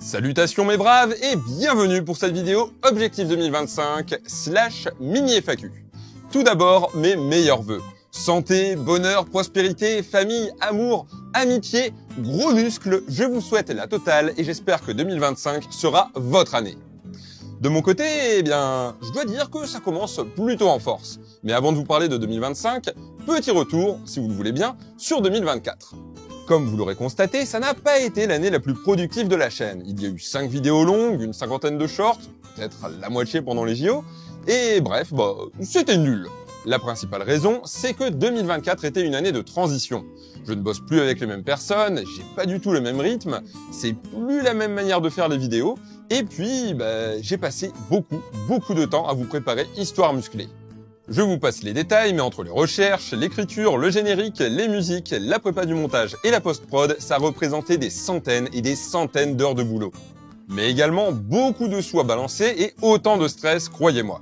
Salutations mes braves et bienvenue pour cette vidéo Objectif 2025 / mini FAQ. Tout d'abord, mes meilleurs vœux. Santé, bonheur, prospérité, famille, amour, amitié, gros muscles, je vous souhaite la totale et j'espère que 2025 sera votre année. De mon côté, eh bien, je dois dire que ça commence plutôt en force. Mais avant de vous parler de 2025, petit retour, si vous le voulez bien, sur 2024. Comme vous l'aurez constaté, ça n'a pas été l'année la plus productive de la chaîne. Il y a eu 5 vidéos longues, une cinquantaine de shorts, peut-être la moitié pendant les JO, et bref, c'était nul. La principale raison, c'est que 2024 était une année de transition. Je ne bosse plus avec les mêmes personnes, j'ai pas du tout le même rythme, c'est plus la même manière de faire les vidéos, et puis j'ai passé beaucoup de temps à vous préparer Histoire musclée. Je vous passe les détails, mais entre les recherches, l'écriture, le générique, les musiques, la prépa du montage et la post-prod, ça représentait des centaines et des centaines d'heures de boulot. Mais également beaucoup de sous à balancer et autant de stress, croyez-moi.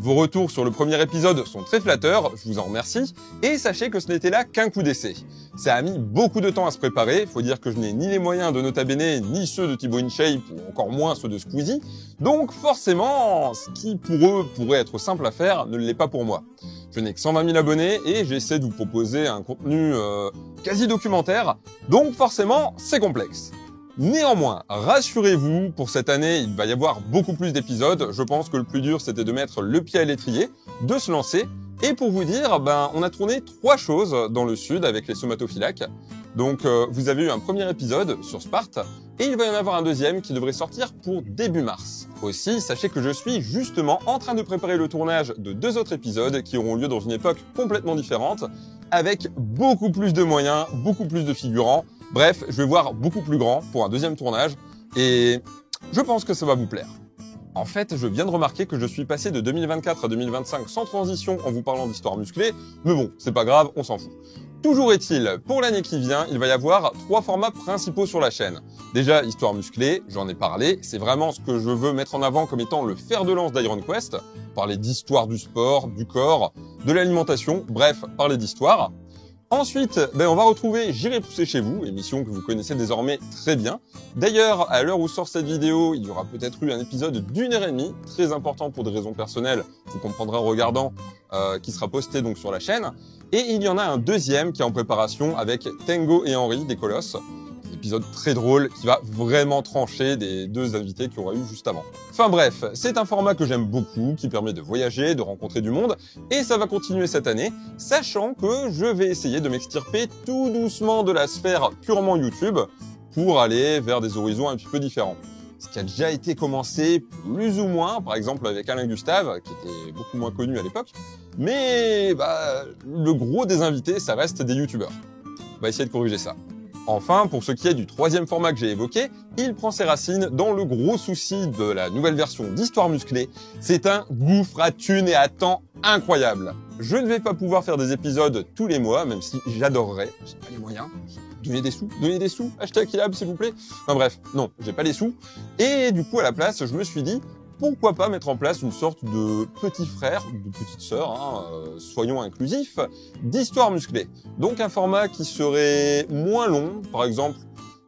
Vos retours sur le premier épisode sont très flatteurs, je vous en remercie, et sachez que ce n'était là qu'un coup d'essai. Ça a mis beaucoup de temps à se préparer, faut dire que je n'ai ni les moyens de Nota Bene, ni ceux de Thibaut InShape, ou encore moins ceux de Squeezie, donc forcément, ce qui pour eux pourrait être simple à faire, ne l'est pas pour moi. Je n'ai que 120 000 abonnés, et j'essaie de vous proposer un contenu quasi documentaire, donc forcément, c'est complexe. Néanmoins, rassurez-vous, pour cette année, il va y avoir beaucoup plus d'épisodes. Je pense que le plus dur, c'était de mettre le pied à l'étrier, de se lancer. Et pour vous dire, on a tourné 3 choses dans le sud avec les somatophylaques. Donc, vous avez eu un premier épisode sur Sparte, et il va y en avoir un deuxième qui devrait sortir pour début mars. Aussi, sachez que je suis justement en train de préparer le tournage de 2 autres épisodes qui auront lieu dans une époque complètement différente, avec beaucoup plus de moyens, beaucoup plus de figurants. Bref, je vais voir beaucoup plus grand pour un deuxième tournage et je pense que ça va vous plaire. En fait, je viens de remarquer que je suis passé de 2024 à 2025 sans transition en vous parlant d'histoire musclée, mais bon, c'est pas grave, on s'en fout. Toujours est-il, pour l'année qui vient, il va y avoir 3 formats principaux sur la chaîne. Déjà, histoire musclée, j'en ai parlé, c'est vraiment ce que je veux mettre en avant comme étant le fer de lance d'IronQuest, parler d'histoire du sport, du corps, de l'alimentation, bref, parler d'histoire. Ensuite, on va retrouver J'irai pousser chez vous, émission que vous connaissez désormais très bien. D'ailleurs, à l'heure où sort cette vidéo, il y aura peut-être eu un épisode d'1h30, très important pour des raisons personnelles, vous comprendrez en regardant, qui sera posté donc sur la chaîne. Et il y en a un deuxième qui est en préparation avec Tengo et Henri des Colosses. Un épisode très drôle qui va vraiment trancher des 2 invités qu'il y aura eu juste avant. Enfin bref, c'est un format que j'aime beaucoup, qui permet de voyager, de rencontrer du monde, et ça va continuer cette année, sachant que je vais essayer de m'extirper tout doucement de la sphère purement YouTube pour aller vers des horizons un petit peu différents. Ce qui a déjà été commencé plus ou moins, par exemple avec Alain Gustave, qui était beaucoup moins connu à l'époque, mais le gros des invités, ça reste des youtubeurs. On va essayer de corriger ça. Enfin, pour ce qui est du 3e format que j'ai évoqué, il prend ses racines dans le gros souci de la nouvelle version d'Histoire musclée. C'est un gouffre à thunes et à temps incroyable. Je ne vais pas pouvoir faire des épisodes tous les mois, même si j'adorerais. J'ai pas les moyens. Donnez des sous, achetez Aquilab s'il vous plaît. Enfin bref, non, j'ai pas les sous. Et du coup, à la place, je me suis dit, pourquoi pas mettre en place une sorte de petit frère, de petite sœur, soyons inclusifs, d'histoire musclée. Donc un format qui serait moins long, par exemple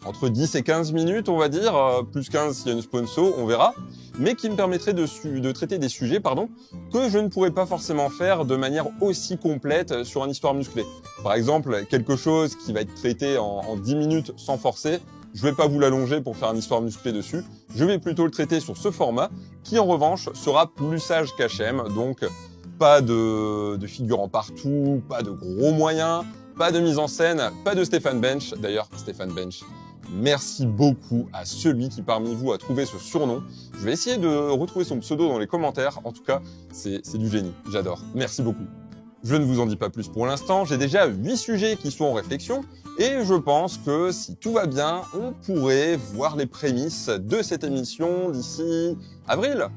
entre 10 et 15 minutes, on va dire, plus 15 s'il y a une sponsor, on verra, mais qui me permettrait de traiter des sujets, que je ne pourrais pas forcément faire de manière aussi complète sur une histoire musclée. Par exemple, quelque chose qui va être traité en 10 minutes sans forcer, je vais pas vous l'allonger pour faire une histoire musclée dessus, je vais plutôt le traiter sur ce format, qui en revanche sera plus sage qu'HM, donc pas de figurants partout, pas de gros moyens, pas de mise en scène, pas de Stéphane Bench. D'ailleurs, Stéphane Bench, merci beaucoup à celui qui parmi vous a trouvé ce surnom. Je vais essayer de retrouver son pseudo dans les commentaires, en tout cas, c'est du génie, j'adore, merci beaucoup. Je ne vous en dis pas plus pour l'instant, j'ai déjà 8 sujets qui sont en réflexion, et je pense que si tout va bien, on pourrait voir les prémices de cette émission d'ici avril.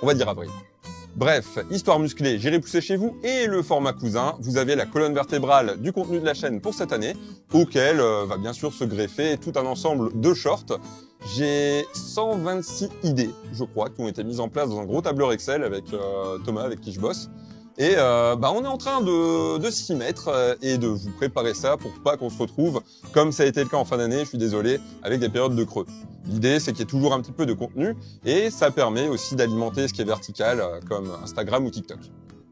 On va dire avril. Bref, histoire musclée, J'irai pousser chez vous, et le format cousin, vous avez la colonne vertébrale du contenu de la chaîne pour cette année, auquel va bien sûr se greffer tout un ensemble de shorts. J'ai 126 idées, je crois, qui ont été mises en place dans un gros tableur Excel avec Thomas, avec qui je bosse. Et on est en train de s'y mettre et de vous préparer ça pour pas qu'on se retrouve, comme ça a été le cas en fin d'année, je suis désolé, avec des périodes de creux. L'idée, c'est qu'il y ait toujours un petit peu de contenu et ça permet aussi d'alimenter ce qui est vertical, comme Instagram ou TikTok.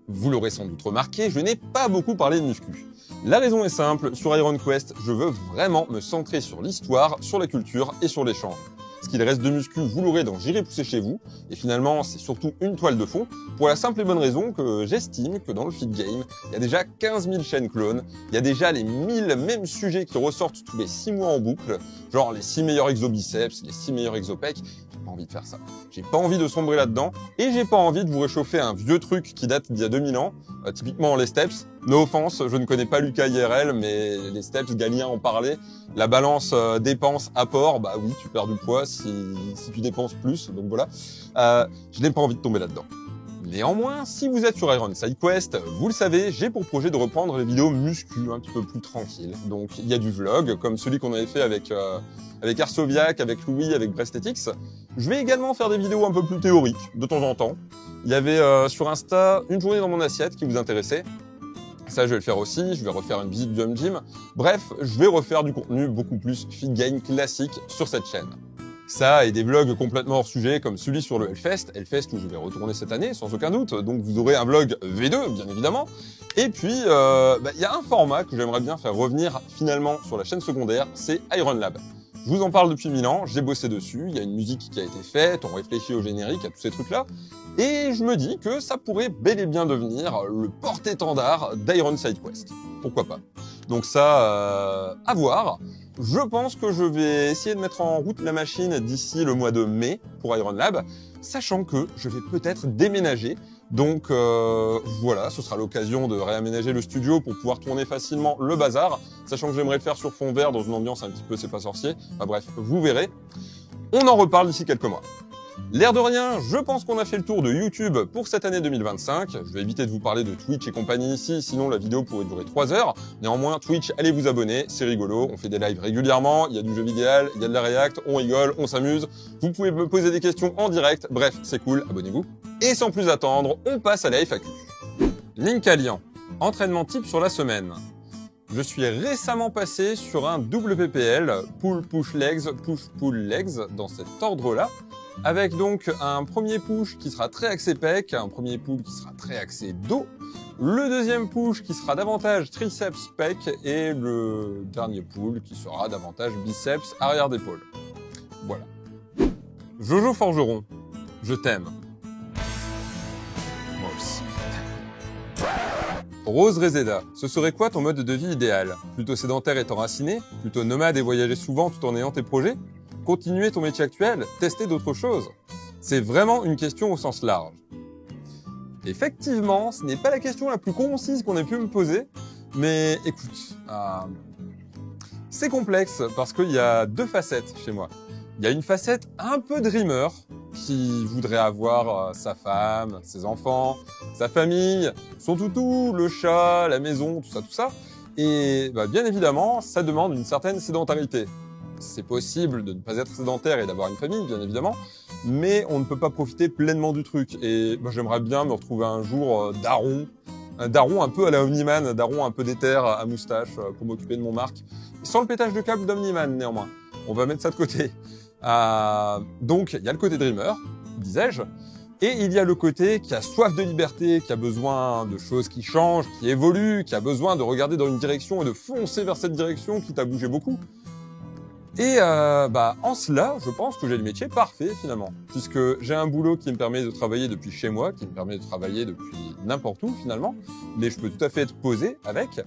Vous l'aurez sans doute remarqué, je n'ai pas beaucoup parlé de muscu. La raison est simple, sur Iron Quest, je veux vraiment me centrer sur l'histoire, sur la culture et sur l'échange. Ce qu'il reste de muscu, vous l'aurez dans J'irai pousser chez vous, et finalement c'est surtout une toile de fond, pour la simple et bonne raison que j'estime que dans le feed game, il y a déjà 15 000 chaînes clones, il y a déjà les 1000 mêmes sujets qui ressortent tous les 6 mois en boucle, genre les 6 meilleurs exobiceps, les 6 meilleurs exopecs. J'ai pas envie de faire ça. J'ai pas envie de sombrer là-dedans, et j'ai pas envie de vous réchauffer un vieux truc qui date d'il y a 2000 ans, typiquement les steps. No offense, je ne connais pas Lucas IRL, mais les steps, Galien en parlait. La balance dépense-apport, bah oui, tu perds du poids si tu dépenses plus, donc voilà. Je n'ai pas envie de tomber là-dedans. Néanmoins, si vous êtes sur Iron Side Quest, vous le savez, j'ai pour projet de reprendre les vidéos muscu un petit peu plus tranquilles. Donc il y a du vlog, comme celui qu'on avait fait avec Arsoviac, avec Louis, avec Breastetics. Je vais également faire des vidéos un peu plus théoriques, de temps en temps. Il y avait sur Insta une journée dans mon assiette qui vous intéressait. Ça, je vais le faire aussi. Je vais refaire une visite du home gym. Bref, je vais refaire du contenu beaucoup plus feed game classique sur cette chaîne. Ça et des vlogs complètement hors sujet comme celui sur le Hellfest où je vais retourner cette année sans aucun doute, donc vous aurez un vlog V2 bien évidemment. Et puis il y a un format que j'aimerais bien faire revenir finalement sur la chaîne secondaire, c'est Iron Lab. Je vous en parle depuis 1000 ans, j'ai bossé dessus, il y a une musique qui a été faite, on réfléchit au générique, à tous ces trucs là, et je me dis que ça pourrait bel et bien devenir le porte-étendard d'Iron Side Quest. Pourquoi pas? Donc ça, à voir. Je pense que je vais essayer de mettre en route la machine d'ici le mois de mai pour Iron Lab, sachant que je vais peut-être déménager. Donc voilà, ce sera l'occasion de réaménager le studio pour pouvoir tourner facilement le bazar, sachant que j'aimerais le faire sur fond vert dans une ambiance un petit peu c'est pas sorcier. Enfin bref, vous verrez. On en reparle d'ici quelques mois. L'air de rien, je pense qu'on a fait le tour de YouTube pour cette année 2025. Je vais éviter de vous parler de Twitch et compagnie ici, sinon la vidéo pourrait durer 3 heures. Néanmoins, Twitch, allez vous abonner, c'est rigolo. On fait des lives régulièrement, il y a du jeu vidéo, il y a de la React, on rigole, on s'amuse. Vous pouvez me poser des questions en direct, bref, c'est cool, abonnez-vous. Et sans plus attendre, on passe à la FAQ. Link alliant, entraînement type sur la semaine. Je suis récemment passé sur un WPPL, pull push legs, push pull legs, dans cet ordre-là, avec donc un premier push qui sera très axé pec, un premier pull qui sera très axé dos, le deuxième push qui sera davantage triceps pec et le dernier pull qui sera davantage biceps arrière d'épaule. Voilà. Jojo Forgeron, je t'aime. Moi aussi. Rose Reseda, ce serait quoi ton mode de vie idéal? Plutôt sédentaire et enraciné? Plutôt nomade et voyager souvent tout en ayant tes projets? Continuer ton métier actuel? Tester d'autres choses? C'est vraiment une question au sens large. Effectivement, ce n'est pas la question la plus concise qu'on ait pu me poser, mais écoute, c'est complexe parce qu'il y a deux facettes chez moi. Il y a une facette un peu dreamer, qui voudrait avoir sa femme, ses enfants, sa famille, son toutou, le chat, la maison, tout ça. Et bien évidemment, ça demande une certaine sédentarité. C'est possible de ne pas être sédentaire et d'avoir une famille, bien évidemment, mais on ne peut pas profiter pleinement du truc. Et j'aimerais bien me retrouver un jour daron, un daron un peu à la Omniman, un daron un peu d'éther à moustache pour m'occuper de mon marque, sans le pétage de câble d'Omniman néanmoins. On va mettre ça de côté. Donc il y a le côté dreamer, disais-je, et il y a le côté qui a soif de liberté, qui a besoin de choses qui changent, qui évoluent, qui a besoin de regarder dans une direction et de foncer vers cette direction qui t'a bougé beaucoup. Et en cela, je pense que j'ai le métier parfait finalement, puisque j'ai un boulot qui me permet de travailler depuis chez moi, qui me permet de travailler depuis n'importe où finalement, mais je peux tout à fait être posé avec.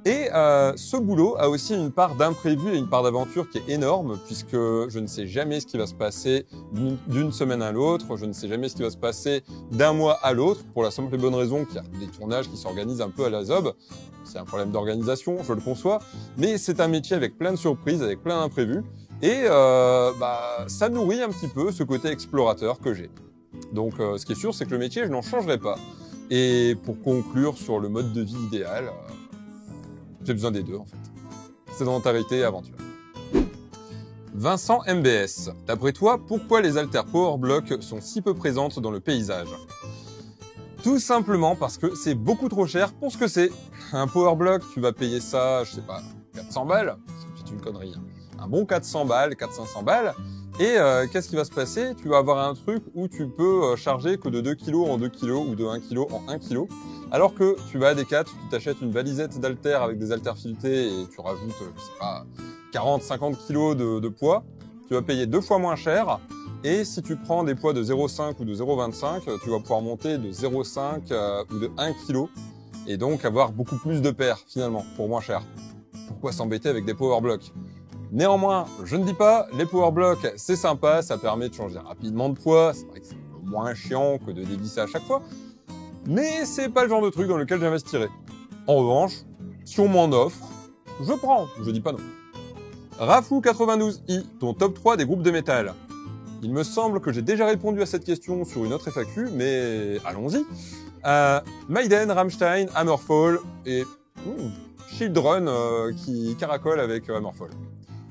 Et ce boulot a aussi une part d'imprévu et une part d'aventure qui est énorme, puisque je ne sais jamais ce qui va se passer d'une semaine à l'autre, je ne sais jamais ce qui va se passer d'un mois à l'autre, pour la simple et bonne raison qu'il y a des tournages qui s'organisent un peu à la zob. C'est un problème d'organisation, je le conçois, mais c'est un métier avec plein de surprises, avec plein d'imprévus, et ça nourrit un petit peu ce côté explorateur que j'ai. Donc ce qui est sûr, c'est que le métier, je n'en changerai pas. Et pour conclure sur le mode de vie idéal, j'ai besoin des deux en fait. Sédentarité et aventure. Vincent MBS, d'après toi, pourquoi les haltères Power Block sont si peu présentes dans le paysage? Tout simplement parce que c'est beaucoup trop cher pour ce que c'est. Un power block, tu vas payer ça, je sais pas, 400 balles, c'est peut-être une connerie, hein. Un bon 400 balles, 400-500 balles. Et qu'est-ce qui va se passer? Tu vas avoir un truc où tu peux charger que de 2 kg en 2 kg ou de 1 kg en 1 kg. Alors que tu vas à Decathlon, tu t'achètes une valisette d'haltères avec des haltères filetés et tu rajoutes, je sais pas, 40-50 kg de poids. Tu vas payer 2 fois moins cher. Et si tu prends des poids de 0,5 ou de 0,25, tu vas pouvoir monter de 0,5 ou de 1 kg. Et donc avoir beaucoup plus de paires finalement, pour moins cher. Pourquoi s'embêter avec des power blocks? Néanmoins, je ne dis pas, les power blocks, c'est sympa, ça permet de changer rapidement de poids, c'est vrai que c'est un peu moins chiant que de dévisser à chaque fois, mais c'est pas le genre de truc dans lequel j'investirais. En revanche, si on m'en offre, je prends, je dis pas non. Rafou92i, ton top 3 des groupes de métal. Il me semble que j'ai déjà répondu à cette question sur une autre FAQ, mais allons-y. Maiden, Rammstein, Hammerfall et Children qui caracole avec Hammerfall.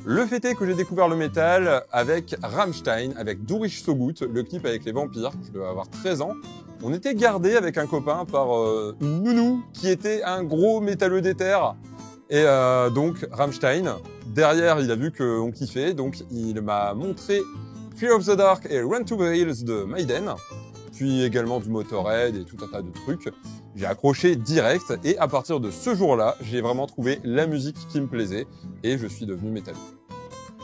Le fait est que j'ai découvert le métal avec Rammstein, avec Durch so gut, le clip avec les vampires, je devais avoir 13 ans. On était gardé avec un copain par une nounou qui était un gros métalleux d'éther. Et donc Rammstein, derrière il a vu qu'on kiffait, donc il m'a montré Fear of the Dark et Run to the Hills de Maiden, puis également du Motorhead et tout un tas de trucs. J'ai accroché direct et à partir de ce jour-là, j'ai vraiment trouvé la musique qui me plaisait et je suis devenu métalleux.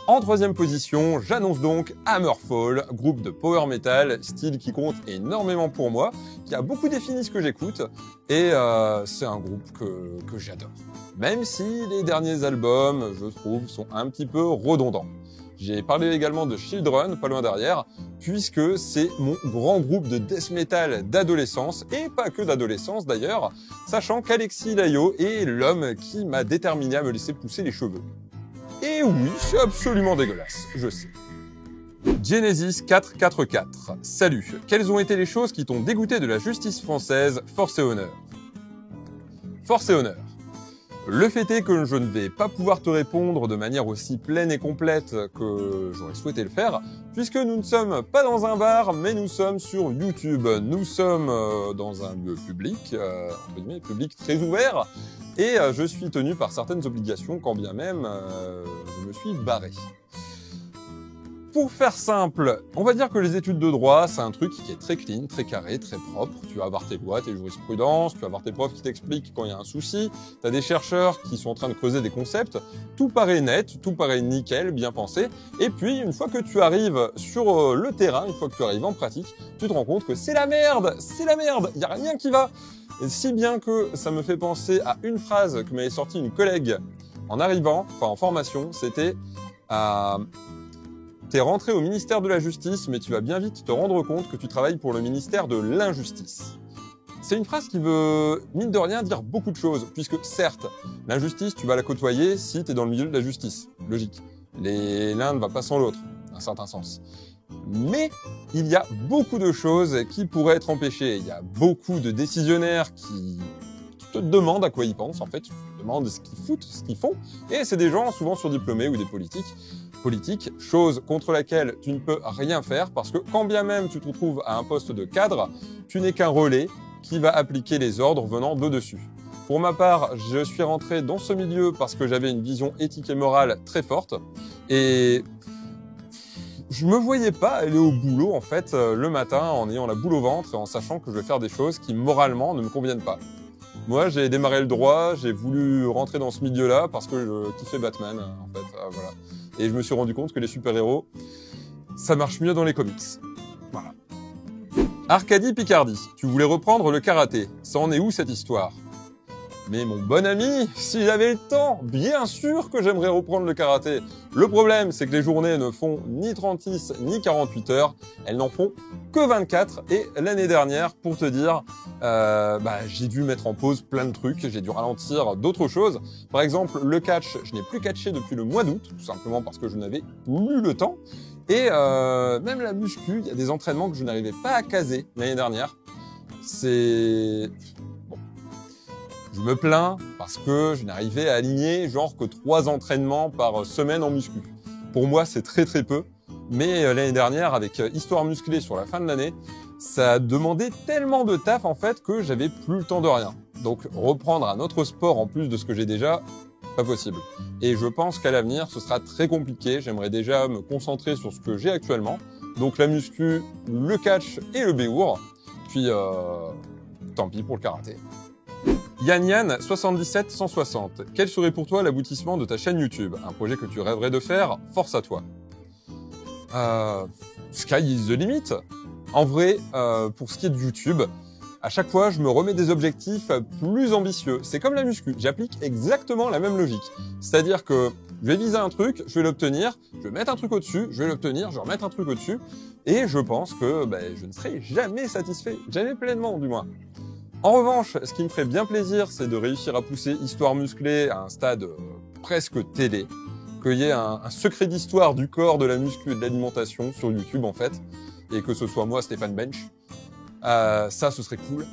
En troisième position, j'annonce donc Hammerfall, groupe de power metal, style qui compte énormément pour moi, qui a beaucoup défini ce que j'écoute et c'est un groupe que j'adore. Même si les derniers albums, je trouve, sont un petit peu redondants. J'ai parlé également de Children, pas loin derrière, puisque c'est mon grand groupe de death metal d'adolescence, et pas que d'adolescence d'ailleurs, sachant qu'Alexis Layo est l'homme qui m'a déterminé à me laisser pousser les cheveux. Et oui, c'est absolument dégueulasse, je sais. Genesis 444. Salut, quelles ont été les choses qui t'ont dégoûté de la justice française, force et honneur? Force et honneur. Le fait est que je ne vais pas pouvoir te répondre de manière aussi pleine et complète que j'aurais souhaité le faire, puisque nous ne sommes pas dans un bar, mais nous sommes sur YouTube. Nous sommes dans un lieu public, entre guillemets, public très ouvert, et je suis tenu par certaines obligations, quand bien même je me suis barré. Pour faire simple, on va dire que les études de droit, c'est un truc qui est très clean, très carré, très propre. Tu vas avoir tes lois, tes jurisprudences, tu vas avoir tes profs qui t'expliquent quand il y a un souci, tu as des chercheurs qui sont en train de creuser des concepts, tout paraît net, tout paraît nickel, bien pensé, et puis une fois que tu arrives sur le terrain, une fois que tu arrives en pratique, tu te rends compte que c'est la merde, il n'y a rien qui va. Et si bien que ça me fait penser à une phrase que m'avait sortie une collègue en arrivant, enfin en formation, c'était t'es rentré au ministère de la Justice, mais tu vas bien vite te rendre compte que tu travailles pour le ministère de l'Injustice. C'est une phrase qui veut, mine de rien, dire beaucoup de choses, puisque certes, l'injustice, tu vas la côtoyer si tu es dans le milieu de la justice. Logique. L'un ne va pas sans l'autre, dans un certain sens. Mais il y a beaucoup de choses qui pourraient être empêchées. Il y a beaucoup de décisionnaires qui te demandent à quoi ils pensent, en fait. Tu te demandes ce qu'ils foutent, ce qu'ils font. Et c'est des gens souvent surdiplômés ou des politiques, chose contre laquelle tu ne peux rien faire parce que quand bien même tu te retrouves à un poste de cadre, tu n'es qu'un relais qui va appliquer les ordres venant de dessus. Pour ma part, je suis rentré dans ce milieu parce que j'avais une vision éthique et morale très forte et je me voyais pas aller au boulot en fait le matin en ayant la boule au ventre et en sachant que je vais faire des choses qui moralement ne me conviennent pas. Moi, j'ai démarré le droit, j'ai voulu rentrer dans ce milieu-là parce que je kiffais Batman, en fait, voilà. Et je me suis rendu compte que les super-héros, ça marche mieux dans les comics. Voilà. Arcadie Picardie, tu voulais reprendre le karaté. Ça en est où cette histoire? Mais mon bon ami, si j'avais le temps, bien sûr que j'aimerais reprendre le karaté. Le problème, c'est que les journées ne font ni 36 ni 48 heures, elles n'en font que 24. Et l'année dernière, pour te dire, j'ai dû mettre en pause plein de trucs, j'ai dû ralentir d'autres choses. Par exemple, le catch, je n'ai plus catché depuis le mois d'août, tout simplement parce que je n'avais plus le temps. Et même la muscu, il y a des entraînements que je n'arrivais pas à caser l'année dernière. C'est... Je me plains parce que je n'arrivais à aligner genre que 3 entraînements par semaine en muscu. Pour moi, c'est très très peu. Mais l'année dernière, avec Histoire musclée sur la fin de l'année, ça a demandé tellement de taf en fait que j'avais plus le temps de rien. Donc reprendre un autre sport en plus de ce que j'ai déjà, pas possible. Et je pense qu'à l'avenir, ce sera très compliqué. J'aimerais déjà me concentrer sur ce que j'ai actuellement. Donc la muscu, le catch et le béour. Puis tant pis pour le karaté. Yann 77160. Quel serait pour toi l'aboutissement de ta chaîne YouTube? Un projet que tu rêverais de faire? Force à toi. Sky is the limit. En vrai, pour ce qui est de YouTube, à chaque fois, je me remets des objectifs plus ambitieux. C'est comme la muscu, j'applique exactement la même logique. C'est-à-dire que je vais viser un truc, je vais l'obtenir, je vais mettre un truc au-dessus, je vais l'obtenir, je vais remettre un truc au-dessus, et je pense que je ne serai jamais satisfait, jamais pleinement du moins. En revanche, ce qui me ferait bien plaisir, c'est de réussir à pousser Histoire musclée à un stade presque télé, qu'il y ait un secret d'histoire du corps, de la muscu et de l'alimentation sur YouTube en fait, et que ce soit moi, Stéphane Bench. Ça, ce serait cool.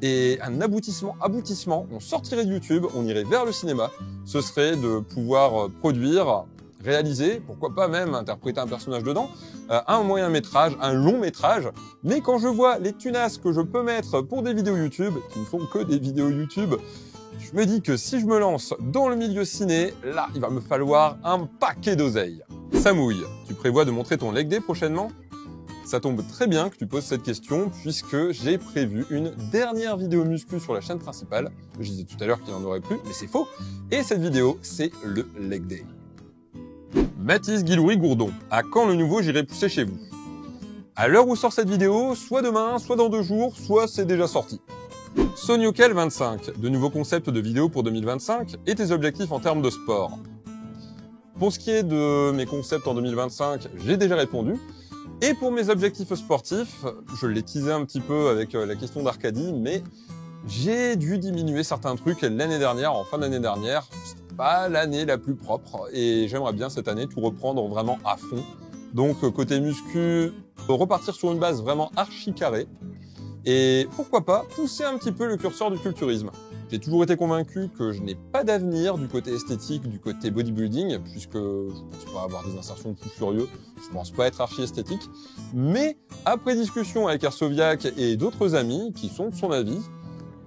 Et un aboutissement, on sortirait de YouTube, on irait vers le cinéma. Ce serait de pouvoir produire, réaliser, pourquoi pas même interpréter un personnage dedans, un moyen métrage, un long métrage. Mais quand je vois les tunasses que je peux mettre pour des vidéos YouTube, qui ne font que des vidéos YouTube, je me dis que si je me lance dans le milieu ciné, là, il va me falloir un paquet d'oseille. Samouille, tu prévois de montrer ton leg day prochainement? Ça tombe très bien que tu poses cette question puisque j'ai prévu une dernière vidéo muscu sur la chaîne principale. Je disais tout à l'heure qu'il n'y en aurait plus, mais c'est faux. Et cette vidéo, c'est le leg day. Mathis Guiloury-Gourdon, à quand le nouveau J'irai pousser chez vous? À l'heure où sort cette vidéo, soit demain, soit dans 2 jours, soit c'est déjà sorti. Soniokel 25, de nouveaux concepts de vidéos pour 2025 et tes objectifs en termes de sport. Pour ce qui est de mes concepts en 2025, j'ai déjà répondu. Et pour mes objectifs sportifs, je l'ai teasé un petit peu avec la question d'Arcadie, mais j'ai dû diminuer certains trucs l'année dernière, en fin d'année dernière. C'était pas l'année la plus propre et j'aimerais bien cette année tout reprendre vraiment à fond. Donc côté muscu, repartir sur une base vraiment archi carrée et pourquoi pas pousser un petit peu le curseur du culturisme. J'ai toujours été convaincu que je n'ai pas d'avenir du côté esthétique, du côté bodybuilding, puisque je ne pense pas avoir des insertions de fou furieux, je ne pense pas être archi-esthétique. Mais après discussion avec Ersoviac et d'autres amis qui sont de son avis,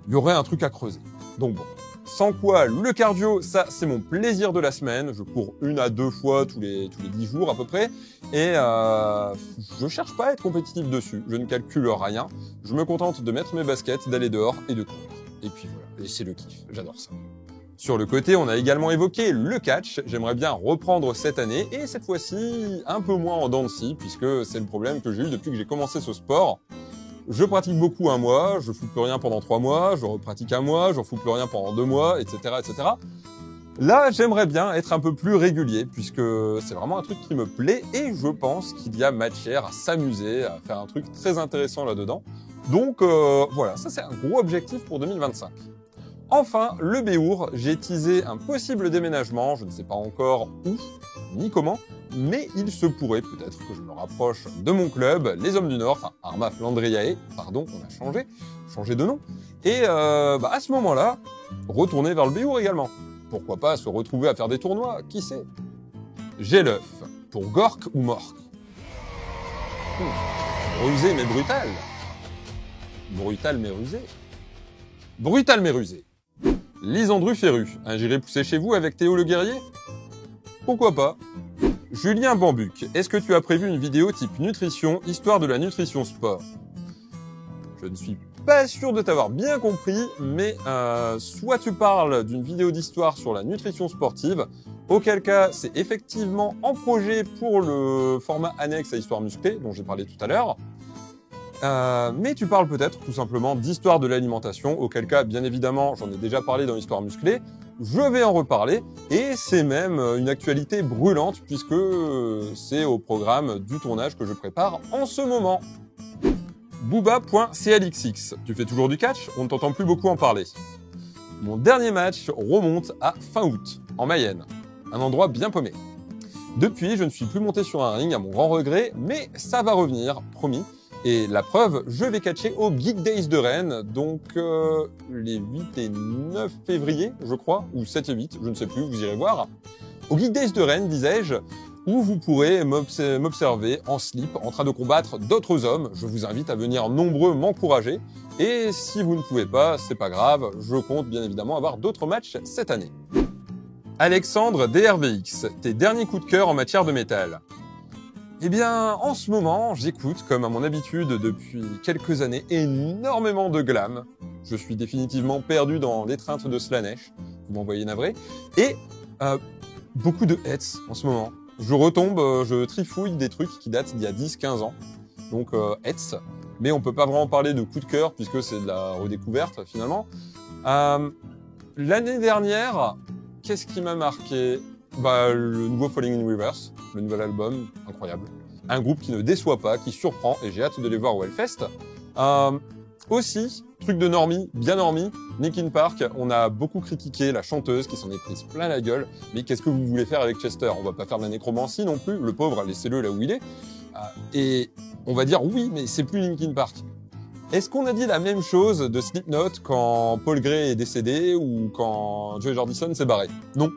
il y aurait un truc à creuser. Donc bon, sans quoi le cardio, ça c'est mon plaisir de la semaine. Je cours 1 à 2 fois tous les 10 jours à peu près. Et je cherche pas à être compétitif dessus, je ne calcule rien. Je me contente de mettre mes baskets, d'aller dehors et de courir. Et puis voilà, et c'est le kiff, j'adore ça. Sur le côté, on a également évoqué le catch. J'aimerais bien reprendre cette année, et cette fois-ci, un peu moins en dents de scie, puisque c'est le problème que j'ai eu depuis que j'ai commencé ce sport. Je pratique beaucoup un mois, je fous plus rien pendant 3 mois, je repratique un mois, je fous plus rien pendant 2 mois, etc., etc. Là, j'aimerais bien être un peu plus régulier, puisque c'est vraiment un truc qui me plaît, et je pense qu'il y a matière à s'amuser, à faire un truc très intéressant là-dedans. Donc voilà, ça c'est un gros objectif pour 2025. Enfin, le béour, j'ai teasé un possible déménagement, je ne sais pas encore où, ni comment, mais il se pourrait peut-être que je me rapproche de mon club, les Hommes du Nord, enfin Arma Flandriae, pardon, on a changé de nom, et à ce moment-là, retourner vers le béour également. Pourquoi pas se retrouver à faire des tournois, qui sait? J'ai l'œuf, pour Gork ou Mork. Rusé mais brutal. Brutal mais rusé. Brutal mais rusé. Lisandru Ferru, un J'irai pousser chez vous avec Théo le Guerrier? Pourquoi pas? Julien Bambuc, est-ce que tu as prévu une vidéo type nutrition, histoire de la nutrition sport? Je ne suis pas sûr de t'avoir bien compris, mais soit tu parles d'une vidéo d'histoire sur la nutrition sportive, auquel cas c'est effectivement en projet pour le format annexe à Histoire musclée, dont j'ai parlé tout à l'heure, mais tu parles peut-être tout simplement d'histoire de l'alimentation, auquel cas, bien évidemment, j'en ai déjà parlé dans Histoire musclée, je vais en reparler, et c'est même une actualité brûlante, puisque c'est au programme du tournage que je prépare en ce moment. Booba.clxx, tu fais toujours du catch? On ne t'entend plus beaucoup en parler. Mon dernier match remonte à fin août, en Mayenne, un endroit bien paumé. Depuis, je ne suis plus monté sur un ring à mon grand regret, mais ça va revenir, promis. Et la preuve, je vais catcher au Geek Days de Rennes, donc les 8 et 9 février, je crois, ou 7 et 8, je ne sais plus, vous irez voir. Au Geek Days de Rennes, disais-je, où vous pourrez m'observer en slip en train de combattre d'autres hommes. Je vous invite à venir nombreux m'encourager. Et si vous ne pouvez pas, c'est pas grave, je compte bien évidemment avoir d'autres matchs cette année. Alexandre DRVX, tes derniers coups de cœur en matière de métal? Eh bien, en ce moment, j'écoute, comme à mon habitude depuis quelques années, énormément de glam. Je suis définitivement perdu dans l'étreinte de Slanesh, vous m'envoyez navré, et beaucoup de hets en ce moment. Je retombe, je trifouille des trucs qui datent d'il y a 10-15 ans, donc hets, mais on peut pas vraiment parler de coup de cœur puisque c'est de la redécouverte finalement. L'année dernière, qu'est-ce qui m'a marqué? Le nouveau Falling in Reverse, le nouvel album, incroyable. Un groupe qui ne déçoit pas, qui surprend, et j'ai hâte de les voir au Hellfest. Aussi, truc de normie, bien normie, Linkin Park, on a beaucoup critiqué la chanteuse qui s'en est prise plein la gueule, mais qu'est-ce que vous voulez faire avec Chester? On va pas faire de la nécromancie non plus, le pauvre, laissez-le là où il est. Et on va dire oui, mais c'est plus Linkin Park. Est-ce qu'on a dit la même chose de Slipknot quand Paul Gray est décédé ou quand Joey Jordison s'est barré? Non.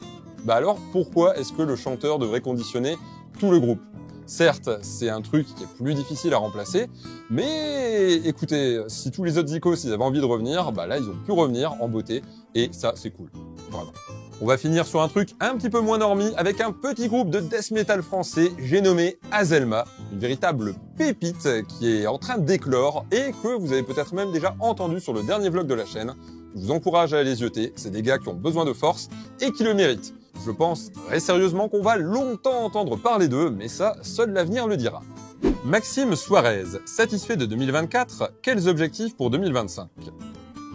Alors, pourquoi est-ce que le chanteur devrait conditionner tout le groupe? Certes, c'est un truc qui est plus difficile à remplacer, mais écoutez, si tous les autres icos, ils avaient envie de revenir, là, ils ont pu revenir en beauté, et ça, c'est cool. Vraiment. On va finir sur un truc un petit peu moins normie avec un petit groupe de death metal français, j'ai nommé Azelma, une véritable pépite qui est en train d'éclore et que vous avez peut-être même déjà entendu sur le dernier vlog de la chaîne. Je vous encourage à aller les jeter, c'est des gars qui ont besoin de force et qui le méritent. Je pense très sérieusement qu'on va longtemps entendre parler d'eux, mais ça, seul l'avenir le dira. Maxime Suarez, satisfait de 2024, quels objectifs pour 2025?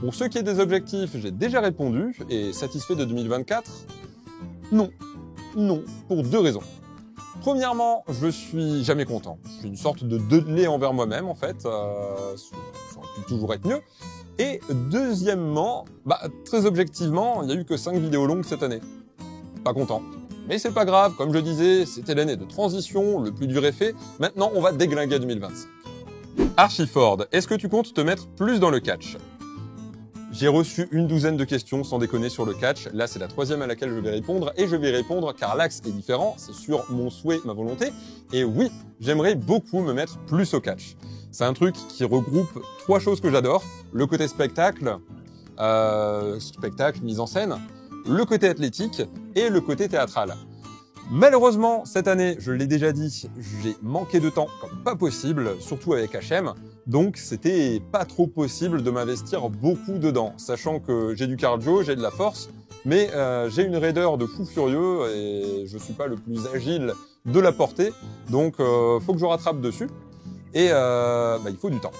Pour ce qui est des objectifs, j'ai déjà répondu, et satisfait de 2024? Non. Non, pour deux raisons. Premièrement, je suis jamais content. Je suis une sorte de lait envers moi-même, en fait. Ça aurait pu toujours être mieux. Et deuxièmement, très objectivement, il n'y a eu que 5 vidéos longues cette année. Pas content. Mais c'est pas grave, comme je disais, c'était l'année de transition, le plus dur est fait. Maintenant, on va déglinguer 2025. Archiford, est-ce que tu comptes te mettre plus dans le catch? J'ai reçu une douzaine de questions sans déconner sur le catch. Là, c'est la troisième à laquelle je vais répondre. Et je vais répondre car l'axe est différent. C'est sur mon souhait, ma volonté. Et oui, j'aimerais beaucoup me mettre plus au catch. C'est un truc qui regroupe 3 choses que j'adore. Le côté spectacle, mise en scène, le côté athlétique et le côté théâtral. Malheureusement, cette année, je l'ai déjà dit, j'ai manqué de temps comme pas possible, surtout avec HM, donc c'était pas trop possible de m'investir beaucoup dedans, sachant que j'ai du cardio, j'ai de la force, mais j'ai une raideur de fou furieux et je suis pas le plus agile de la portée, donc faut que je rattrape dessus, et il faut du temps.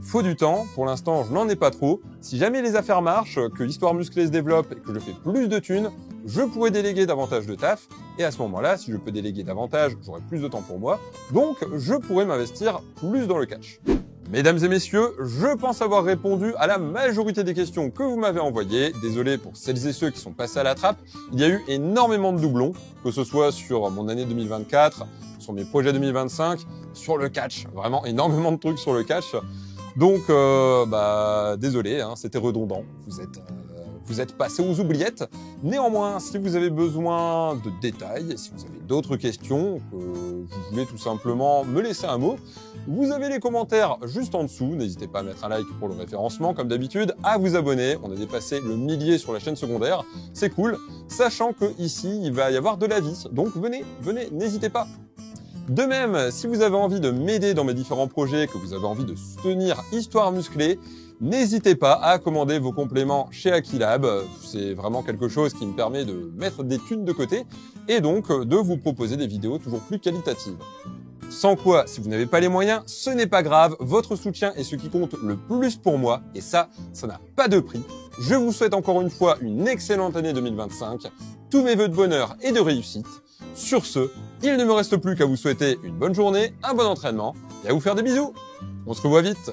Il faut du temps, pour l'instant je n'en ai pas trop. Si jamais les affaires marchent, que l'histoire musclée se développe et que je fais plus de thunes, je pourrais déléguer davantage de taf. Et à ce moment-là, si je peux déléguer davantage, j'aurai plus de temps pour moi. Donc je pourrais m'investir plus dans le catch. Mesdames et messieurs, je pense avoir répondu à la majorité des questions que vous m'avez envoyées. Désolé pour celles et ceux qui sont passés à la trappe. Il y a eu énormément de doublons, que ce soit sur mon année 2024, sur mes projets 2025, sur le catch. Vraiment énormément de trucs sur le catch. Donc, désolé, c'était redondant. Vous êtes passé aux oubliettes. Néanmoins, si vous avez besoin de détails, si vous avez d'autres questions, que vous voulez tout simplement me laisser un mot, vous avez les commentaires juste en dessous. N'hésitez pas à mettre un like pour le référencement, comme d'habitude, à vous abonner. On a dépassé le 1000 sur la chaîne secondaire. C'est cool. Sachant que ici, il va y avoir de la vie. Donc, venez, n'hésitez pas. De même, si vous avez envie de m'aider dans mes différents projets, que vous avez envie de soutenir Histoire Musclée, n'hésitez pas à commander vos compléments chez Aquilab. C'est vraiment quelque chose qui me permet de mettre des thunes de côté et donc de vous proposer des vidéos toujours plus qualitatives. Sans quoi, si vous n'avez pas les moyens, ce n'est pas grave, votre soutien est ce qui compte le plus pour moi et ça n'a pas de prix. Je vous souhaite encore une fois une excellente année 2025, tous mes vœux de bonheur et de réussite. Sur ce, il ne me reste plus qu'à vous souhaiter une bonne journée, un bon entraînement et à vous faire des bisous. On se revoit vite.